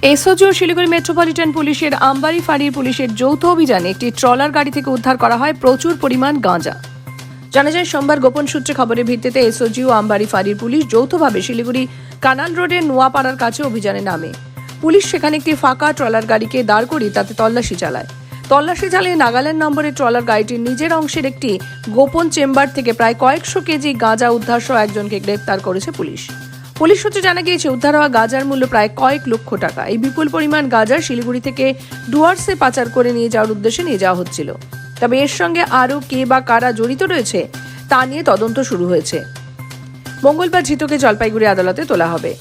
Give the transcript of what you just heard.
SOG ও Siliguri metropolitan পুলিশের আমবাড়ি ফাঁড়ির পুলিশের যৌথ অভিযানে একটি ট্রলার গাড়ি থেকে উদ্ধার করা হয় প্রচুর পরিমাণ গাঁজা। জানা যায়, সোমবার গোপন সূত্রে খবরের ভিত্তিতে এসওজি ও আমবাড়ি ফাঁড়ির পুলিশ যৌথভাবে শিলিগুড়ি কানাল রোডের নোয়াপাড়ার কাছে অভিযানে নামে। পুলিশ সেখানে একটি ফাঁকা ট্রলার গাড়িকে দাঁড় করিয়ে তাতে তল্লাশি চালায়। তল্লাশি চালিয়ে নাগাল্যান্ড নম্বরের ট্রলার গাড়িটির নিজের অংশের একটি গোপন চেম্বার থেকে প্রায় কয়েকশো কেজি গাঁজা উদ্ধার সহ একজনকে গ্রেপ্তার করেছে পুলিশ। পুলিশ সূত্রে জানা গিয়েছে, উদ্ধার হওয়া গাঁজার মূল্য প্রায় কয়েক লক্ষ টাকা। এই বিপুল পরিমাণ গাঁজা শিলিগুড়ি থেকে ডুয়ার্সে পাচার করে নিয়ে যাওয়ার উদ্দেশ্যে নিয়ে যাওয়া হচ্ছিল। তবে এর সঙ্গে আরও কে বা কারা জড়িত রয়েছে তা নিয়ে তদন্ত শুরু হয়েছে। মঙ্গলবার ধৃতকে জলপাইগুড়ি আদালতে তোলা হবে।